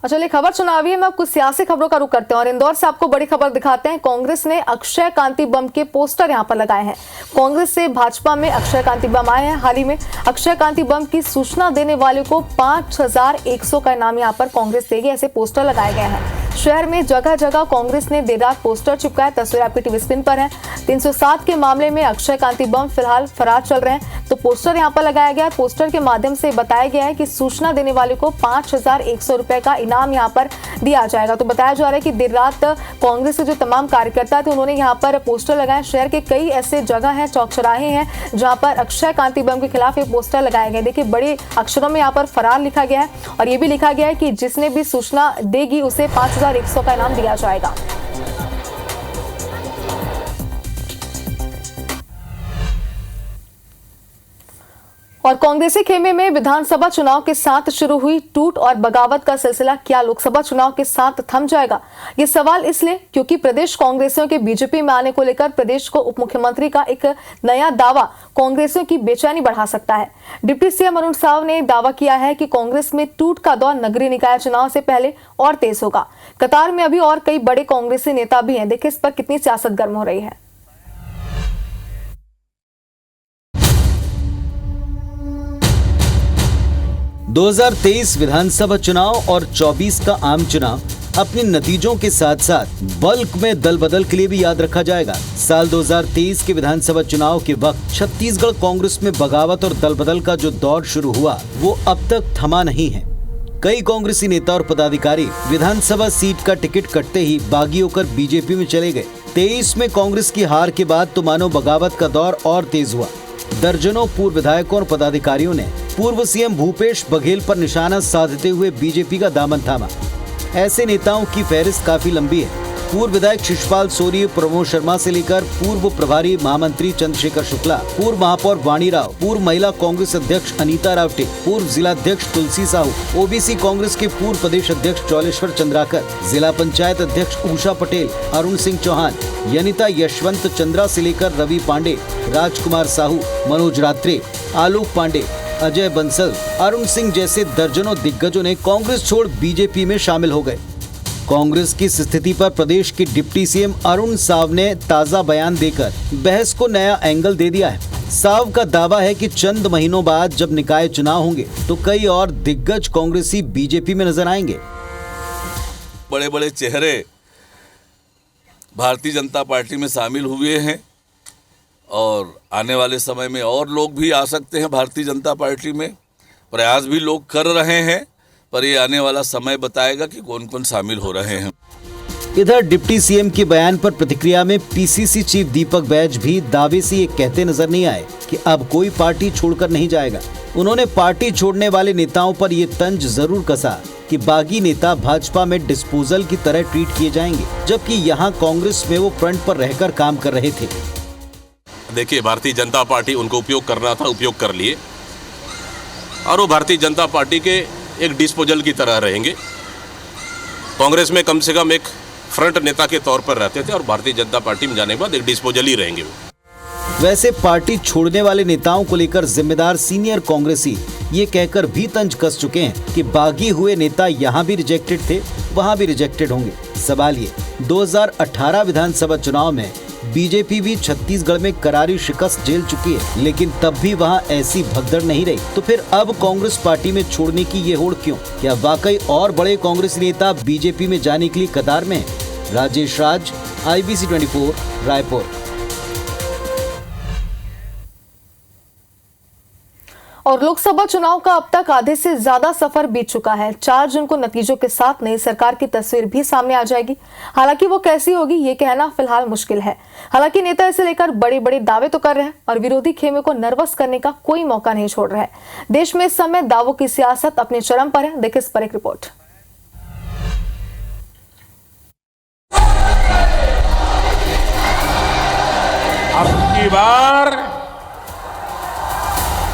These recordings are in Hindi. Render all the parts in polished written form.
चलिए खबर चुनावी है, मैं कुछ सियासी खबरों का रुख करते हैं और इंदौर से आपको बड़ी खबर दिखाते हैं। कांग्रेस ने अक्षय कांति बम के पोस्टर यहां पर लगाए हैं। कांग्रेस से भाजपा में अक्षय कांति बम आए हैं। हाल ही में अक्षय कांति बम की सूचना देने वाले को 5100 का इनाम यहां पर कांग्रेस देगी, ऐसे पोस्टर लगाए गए हैं। शहर में जगह जगह कांग्रेस ने देर रात पोस्टर चिपकाए। तस्वीर आपकी टीवी स्क्रीन पर है। 307 के मामले में अक्षय कांति बम फिलहाल फरार चल रहे हैं, तो पोस्टर यहां पर लगाया गया है। पोस्टर के माध्यम से बताया गया है कि सूचना देने वाले को 5100 रुपए का इनाम यहां पर दिया जाएगा। तो बताया जा रहा है कि देर रात कांग्रेस के जो तमाम कार्यकर्ता थे उन्होंने यहां पर पोस्टर लगाए। शहर के कई ऐसे जगह हैं, चौक चौराहे हैं, जहां पर अक्षय कांति बम के खिलाफ ये पोस्टर लगाए गए। देखिए बड़े अक्षरों में यहाँ पर फरार लिखा गया है और ये भी लिखा गया है कि जिसने भी सूचना देगी उसे 5100 का इनाम दिया जाएगा। और कांग्रेसी खेमे में विधानसभा चुनाव के साथ शुरू हुई टूट और बगावत का सिलसिला क्या लोकसभा चुनाव के साथ थम जाएगा? ये सवाल इसलिए क्योंकि प्रदेश कांग्रेसियों के बीजेपी में आने को लेकर प्रदेश को उप मुख्यमंत्री का एक नया दावा कांग्रेसियों की बेचैनी बढ़ा सकता है। डिप्टी सीएम अरुण साव ने दावा किया है कि कांग्रेस में टूट का दौर नगरीय निकाय चुनाव से पहले और तेज होगा। कतार में अभी और कई बड़े कांग्रेसी नेता भी हैं। देखिए इस पर कितनी सियासत गर्म हो रही है। 2023 विधानसभा चुनाव और 24 का आम चुनाव अपने नतीजों के साथ साथ बल्क में दल बदल के लिए भी याद रखा जाएगा। साल 2023 के विधानसभा चुनाव के वक्त छत्तीसगढ़ कांग्रेस में बगावत और दल बदल का जो दौर शुरू हुआ वो अब तक थमा नहीं है। कई कांग्रेसी नेता और पदाधिकारी विधानसभा सीट का टिकट कटते ही बागी होकर बीजेपी में चले गए। 23 में कांग्रेस की हार के बाद तो मानो बगावत का दौर और तेज हुआ। दर्जनों पूर्व विधायकों और पदाधिकारियों ने पूर्व सीएम भूपेश बघेल पर निशाना साधते हुए बीजेपी का दामन थामा। ऐसे नेताओं की फहरिस्त काफी लंबी है। पूर्व विधायक शिषपाल सोरी, प्रमोद शर्मा से लेकर पूर्व प्रभारी महामंत्री चंद्रशेखर शुक्ला, पूर्व महापौर वाणी राव, पूर्व महिला कांग्रेस अध्यक्ष अनीता रावटे, पूर्व जिला अध्यक्ष तुलसी साहू, ओबीसी कांग्रेस के पूर्व प्रदेश अध्यक्ष चौलेश्वर चंद्राकर, जिला पंचायत अध्यक्ष उषा पटेल, अरुण सिंह चौहान, यनिता यशवंत चंद्रा से लेकर रवि पांडे, राजकुमार साहू, मनोज रात्रे, आलोक पांडे, अजय बंसल, अरुण सिंह जैसे दर्जनों दिग्गजों ने कांग्रेस छोड़ बीजेपी में शामिल हो गए। कांग्रेस की इस स्थिति पर प्रदेश के डिप्टी सीएम अरुण साव ने ताजा बयान देकर बहस को नया एंगल दे दिया है। साव का दावा है कि चंद महीनों बाद जब निकाय चुनाव होंगे तो कई और दिग्गज कांग्रेसी बीजेपी में नजर आएंगे। बड़े बड़े चेहरे भारतीय जनता पार्टी में शामिल हुए हैं और आने वाले समय में और लोग भी आ सकते हैं भारतीय जनता पार्टी में। प्रयास भी लोग कर रहे हैं, पर ये आने वाला समय बताएगा कि कौन कौन शामिल हो रहे हैं। इधर डिप्टी सीएम के बयान पर प्रतिक्रिया में पीसीसी चीफ दीपक बैज भी दावे से ये कहते नजर नहीं आए कि अब कोई पार्टी छोड़कर नहीं जाएगा। उन्होंने पार्टी छोड़ने वाले नेताओं पर ये तंज जरूर कसा कि बागी नेता भाजपा में डिस्पोजल की तरह ट्रीट किए जाएंगे, जबकि यहाँ कांग्रेस में वो फ्रंट पर रहकर काम कर रहे थे। देखिए, भारतीय जनता पार्टी उनको उपयोग करना था, उपयोग कर लिए, और वो भारतीय जनता पार्टी के एक डिस्पोजल की तरह रहेंगे। कांग्रेस में कम से कम एक फ्रंट नेता के तौर पर रहते थे और भारतीय जनता पार्टी में जाने के बाद एक डिस्पोजल ही रहेंगे वो। वैसे पार्टी छोड़ने वाले नेताओं को लेकर जिम्मेदार सीनियर कांग्रेसी ये कहकर भी तंज कस चुके हैं कि बागी हुए नेता यहाँ भी रिजेक्टेड थे, वहाँ भी रिजेक्टेड होंगे। सवाल ये, 2018 विधानसभा चुनाव में बीजेपी भी छत्तीसगढ़ में करारी शिकस्त झेल चुकी है, लेकिन तब भी वहां ऐसी भगदड़ नहीं रही। तो फिर अब कांग्रेस पार्टी में छोड़ने की ये होड़ क्यों? क्या वाकई और बड़े कांग्रेस नेता बीजेपी में जाने के लिए कतार में हैं? राजेश राज, IBC 24, रायपुर। और लोकसभा चुनाव का अब तक आधे से ज्यादा सफर बीत चुका है। 4 जून को नतीजों के साथ नई सरकार की तस्वीर भी सामने आ जाएगी। हालांकि वो कैसी होगी ये कहना फिलहाल मुश्किल है। हालांकि नेता इसे लेकर बड़े बड़े दावे तो कर रहे हैं और विरोधी खेमे को नर्वस करने का कोई मौका नहीं छोड़ रहा है। देश में इस समय दावों की सियासत अपने चरम पर है। देखिए इस पर एक रिपोर्ट।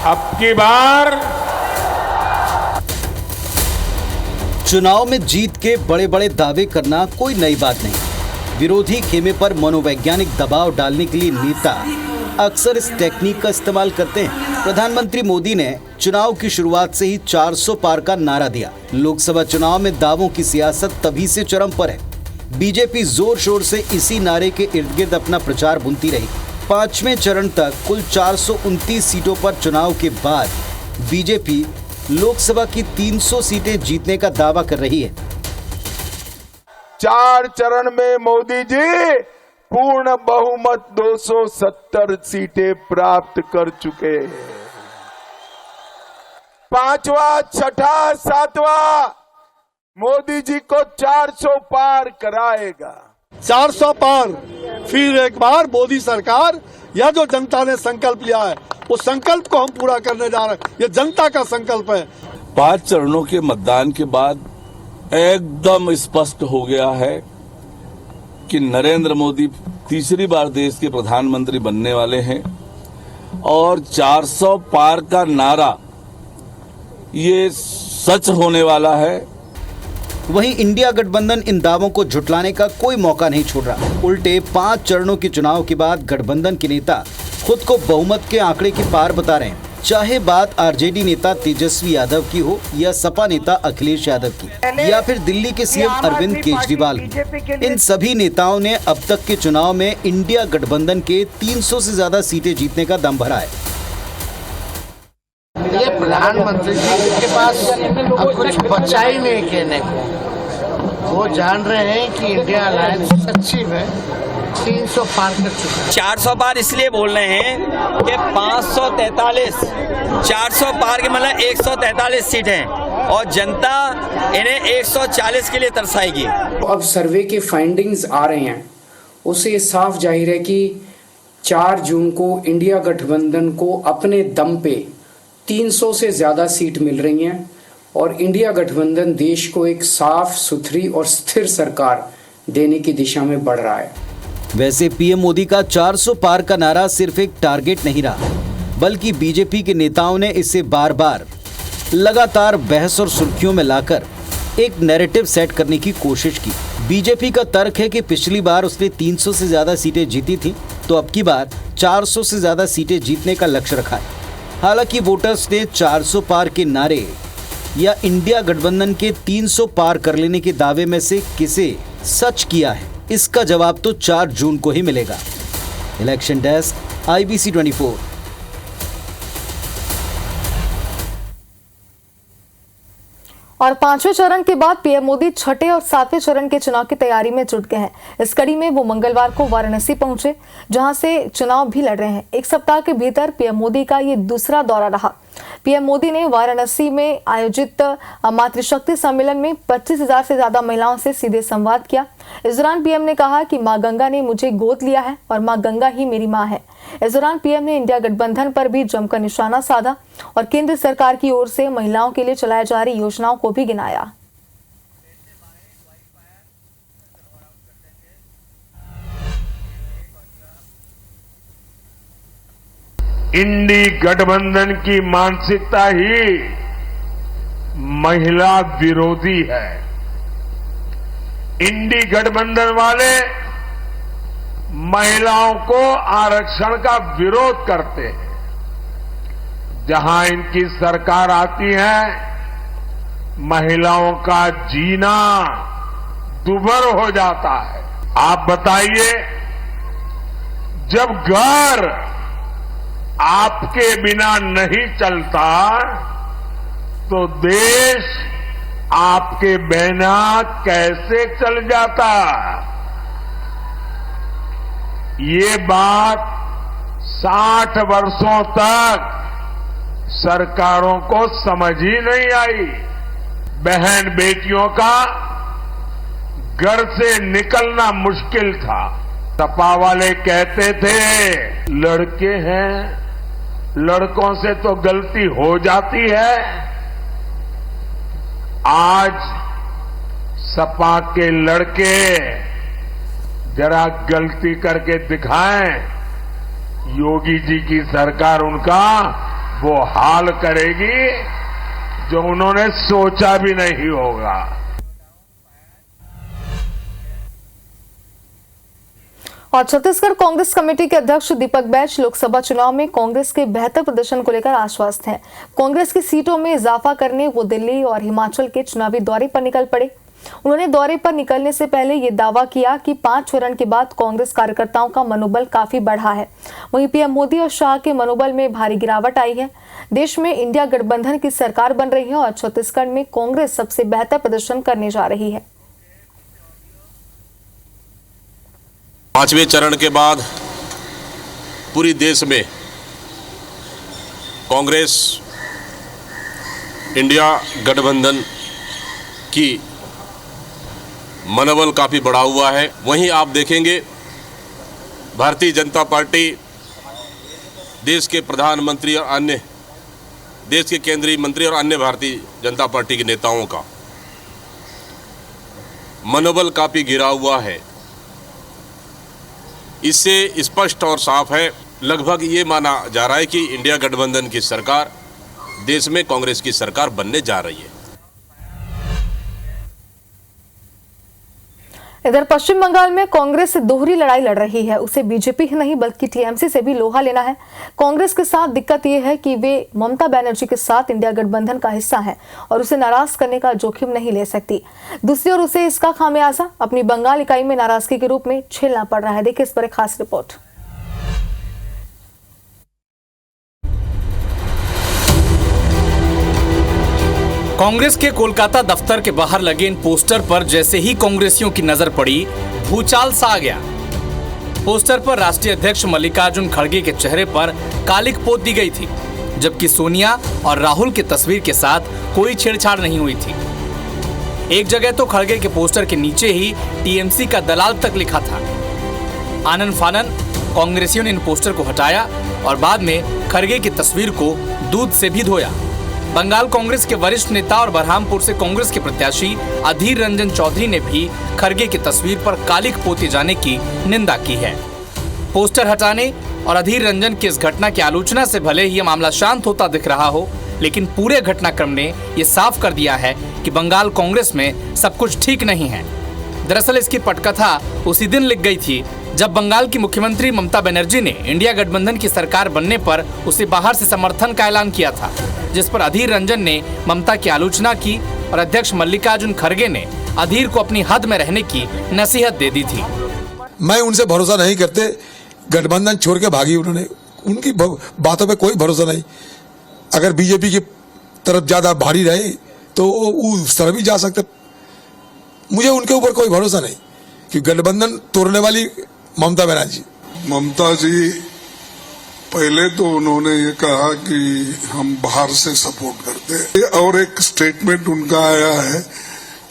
अब की बार चुनाव में जीत के बड़े बड़े दावे करना कोई नई बात नहीं। विरोधी खेमे पर मनोवैज्ञानिक दबाव डालने के लिए नेता अक्सर इस टेक्निक का इस्तेमाल करते हैं। प्रधानमंत्री मोदी ने चुनाव की शुरुआत से ही 400 पार का नारा दिया। लोकसभा चुनाव में दावों की सियासत तभी से चरम पर है। बीजेपी जोर शोर से इसी नारे के इर्द गिर्द अपना प्रचार बुनती रही। 5वें चरण तक कुल 429 सीटों पर चुनाव के बाद बीजेपी लोकसभा की 300 सीटें जीतने का दावा कर रही है। 4 चरण में मोदी जी पूर्ण बहुमत 270 सीटें प्राप्त कर चुके हैं। 5वां, 6ठा, 7वां मोदी जी को 400 पार कराएगा। 400 पार। फिर एक बार मोदी सरकार, यह जो जनता ने संकल्प लिया है उस संकल्प को हम पूरा करने जा रहे हैं। ये जनता का संकल्प है। 5 चरणों के मतदान के बाद एकदम स्पष्ट हो गया है कि नरेंद्र मोदी तीसरी बार देश के प्रधानमंत्री बनने वाले हैं और 400 पार का नारा ये सच होने वाला है। वहीं इंडिया गठबंधन इन दावों को झुटलाने का कोई मौका नहीं छोड़ रहा। उल्टे 5 चरणों के चुनाव के बाद गठबंधन के नेता खुद को बहुमत के आंकड़े के पार बता रहे हैं। चाहे बात आरजेडी नेता तेजस्वी यादव की हो या सपा नेता अखिलेश यादव की या फिर दिल्ली के सीएम अरविंद केजरीवाल, इन सभी नेताओं ने अब तक के चुनाव में इंडिया गठबंधन के 300 से ज्यादा सीटें जीतने का दम भरा है। ये प्रधानमंत्री जी के पास अब कुछ बचा ही नहीं कहने को। वो जान रहे हैं कि इंडिया अलायंस सच्ची है, 300 पार कर चुका है। 400 पार इसलिए बोल रहे हैं कि 543 400 पार के मतलब 143 सीट हैं और जनता इन्हें 140 के लिए तरसाएगी। अब सर्वे के फाइंडिंग्स आ रहे हैं, उससे साफ जाहिर है कि 4 जून को इंडिया गठबंधन को अपने दम पे 300 से ज्यादा सीट मिल रही हैं और इंडिया गठबंधन देश को एक साफ सुथरी और स्थिर सरकार देने की दिशा में बढ़ रहा है। वैसे पीएम मोदी का 400 पार का नारा सिर्फ एक टारगेट नहीं रहा, बल्कि बीजेपी के नेताओं ने इसे बार बार लगातार बहस और सुर्खियों में लाकर एक नैरेटिव सेट करने की कोशिश की। बीजेपी का तर्क है कि पिछली बार उसने 300 से ज्यादा सीटें जीती थी, तो अब की बार 400 से ज्यादा सीटें जीतने का लक्ष्य रखा है। हालांकि वोटर्स ने 400 पार के नारे या इंडिया गठबंधन के 300 पार कर लेने के दावे में से किसे सच किया है, इसका जवाब तो 4 जून को ही मिलेगा। Election desk, IBC 24। और 5वें चरण के बाद पीएम मोदी 6ठे और 7वें चरण के चुनाव की तैयारी में जुट गए हैं। इस कड़ी में वो मंगलवार को वाराणसी पहुंचे, जहां से चुनाव भी लड़ रहे हैं। एक सप्ताह के भीतर पीएम मोदी का ये दूसरा दौरा रहा। पीएम मोदी ने वाराणसी में आयोजित मातृशक्ति सम्मेलन में 25,000 से ज्यादा महिलाओं से सीधे संवाद किया। इस दौरान पीएम ने कहा कि मां गंगा ने मुझे गोद लिया है और मां गंगा ही मेरी मां है। इस दौरान पीएम ने इंडिया गठबंधन पर भी जमकर निशाना साधा और केंद्र सरकार की ओर से महिलाओं के लिए चलाई जा रही योजनाओं को भी गिनाया। इंडी गठबंधन की मानसिकता ही महिला विरोधी है। इंडी गठबंधन वाले महिलाओं को आरक्षण का विरोध करते हैं। जहां इनकी सरकार आती है, महिलाओं का जीना दुभर हो जाता है। आप बताइए, जब घर आपके बिना नहीं चलता तो देश आपके बिना कैसे चल जाता? ये बात 60 वर्षों तक सरकारों को समझ ही नहीं आई। बहन बेटियों का घर से निकलना मुश्किल था। सपा वाले कहते थे लड़के हैं, लड़कों से तो गलती हो जाती है। आज सपा के लड़के जरा गलती करके दिखाएं, योगी जी की सरकार उनका वो हाल करेगी जो उन्होंने सोचा भी नहीं होगा। और छत्तीसगढ़ कांग्रेस कमेटी के अध्यक्ष दीपक बैज लोकसभा चुनाव में कांग्रेस के बेहतर प्रदर्शन को लेकर आश्वस्त हैं। कांग्रेस की सीटों में इजाफा करने वो दिल्ली और हिमाचल के चुनावी दौरे पर निकल पड़े। उन्होंने दौरे पर निकलने से पहले ये दावा किया कि 5 चरण के बाद कांग्रेस कार्यकर्ताओं का मनोबल काफी बढ़ा है। वहीं पीएम मोदी और शाह के मनोबल में भारी गिरावट आई है। देश में इंडिया गठबंधन की सरकार बन रही है और छत्तीसगढ़ में कांग्रेस सबसे बेहतर प्रदर्शन करने जा रही है। 5वें चरण के बाद पूरी देश में कांग्रेस इंडिया गठबंधन की मनोबल काफ़ी बढ़ा हुआ है। वहीं आप देखेंगे भारतीय जनता पार्टी देश के प्रधानमंत्री और अन्य देश के केंद्रीय मंत्री और अन्य भारतीय जनता पार्टी के नेताओं का मनोबल काफ़ी गिरा हुआ है। इससे स्पष्ट और साफ है, लगभग ये माना जा रहा है कि इंडिया गठबंधन की सरकार देश में कांग्रेस की सरकार बनने जा रही है। इधर पश्चिम बंगाल में कांग्रेस दोहरी लड़ाई लड़ रही है। उसे बीजेपी ही नहीं बल्कि टीएमसी से भी लोहा लेना है। कांग्रेस के साथ दिक्कत यह है कि वे ममता बनर्जी के साथ इंडिया गठबंधन का हिस्सा है और उसे नाराज करने का जोखिम नहीं ले सकती। दूसरी ओर उसे इसका खामियाजा अपनी बंगाल इकाई में नाराजगी के रूप में झेलना पड़ रहा है। देखिए इस पर एक खास रिपोर्ट। कांग्रेस के कोलकाता दफ्तर के बाहर लगे इन पोस्टर पर जैसे ही कांग्रेसियों की नजर पड़ी, भूचाल सा आ गया। पोस्टर पर राष्ट्रीय अध्यक्ष मल्लिकार्जुन खड़गे के चेहरे पर कालिक पोत दी गई थी, जबकि सोनिया और राहुल की तस्वीर के साथ कोई छेड़छाड़ नहीं हुई थी। एक जगह तो खड़गे के पोस्टर के नीचे ही टीएमसी का दलाल तक लिखा था। आनन फानन कांग्रेसियों ने इन पोस्टर को हटाया और बाद में खड़गे की तस्वीर को दूध से भी धोया। बंगाल कांग्रेस के वरिष्ठ नेता और बरहामपुर से कांग्रेस के प्रत्याशी अधीर रंजन चौधरी ने भी खड़गे की तस्वीर पर कालिक पोते जाने की निंदा की है। पोस्टर हटाने और अधीर रंजन की इस घटना की आलोचना से भले ही यह मामला शांत होता दिख रहा हो, लेकिन पूरे घटनाक्रम ने यह साफ कर दिया है कि बंगाल कांग्रेस में सब कुछ ठीक नहीं है। दरअसल इसकी पटकथा उसी दिन लिख गई थी जब बंगाल की मुख्यमंत्री ममता बनर्जी ने इंडिया गठबंधन की सरकार बनने पर उसे बाहर से समर्थन का ऐलान किया था, जिस पर अधीर रंजन ने ममता की आलोचना की और अध्यक्ष मल्लिकार्जुन खड़गे ने अधीर को अपनी हद में रहने की नसीहत दे दी थी। मैं उनसे भरोसा नहीं करते, गठबंधन छोड़ के भागी उन्होंने, उनकी बातों पे कोई भरोसा नहीं। अगर बीजेपी की तरफ ज्यादा भारी रहे तो उस तरफ भी जा सकते। मुझे उनके ऊपर कोई भरोसा नहीं कि गठबंधन तोड़ने वाली ममता बनर्जी। ममता जी पहले तो उन्होंने ये कहा कि हम बाहर से सपोर्ट करते हैं और एक स्टेटमेंट उनका आया है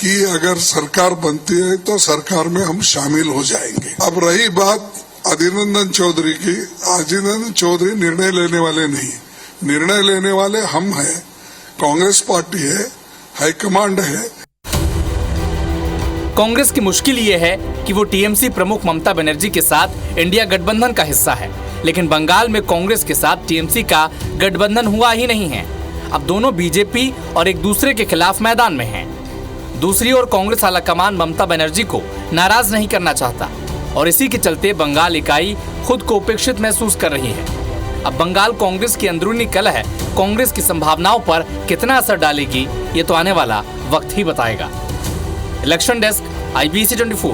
कि अगर सरकार बनती है तो सरकार में हम शामिल हो जाएंगे। अब रही बात अधीर रंजन चौधरी की, अधीर रंजन चौधरी निर्णय लेने वाले नहीं, निर्णय लेने वाले हम हैं, कांग्रेस पार्टी है, हाईकमांड है। कांग्रेस की मुश्किल ये है कि वो टीएमसी प्रमुख ममता बनर्जी के साथ इंडिया गठबंधन का हिस्सा है, लेकिन बंगाल में कांग्रेस के साथ टीएमसी का गठबंधन हुआ ही नहीं है। अब दोनों बीजेपी और एक दूसरे के खिलाफ मैदान में हैं। दूसरी ओर कांग्रेस आलाकमान ममता बनर्जी को नाराज नहीं करना चाहता और इसी के चलते बंगाल इकाई खुद को उपेक्षित महसूस कर रही है। अब बंगाल कांग्रेस की अंदरूनी कलह कांग्रेस की संभावनाओं पर कितना असर डालेगी, ये तो आने वाला वक्त ही बताएगा। Election desk, IBC 24।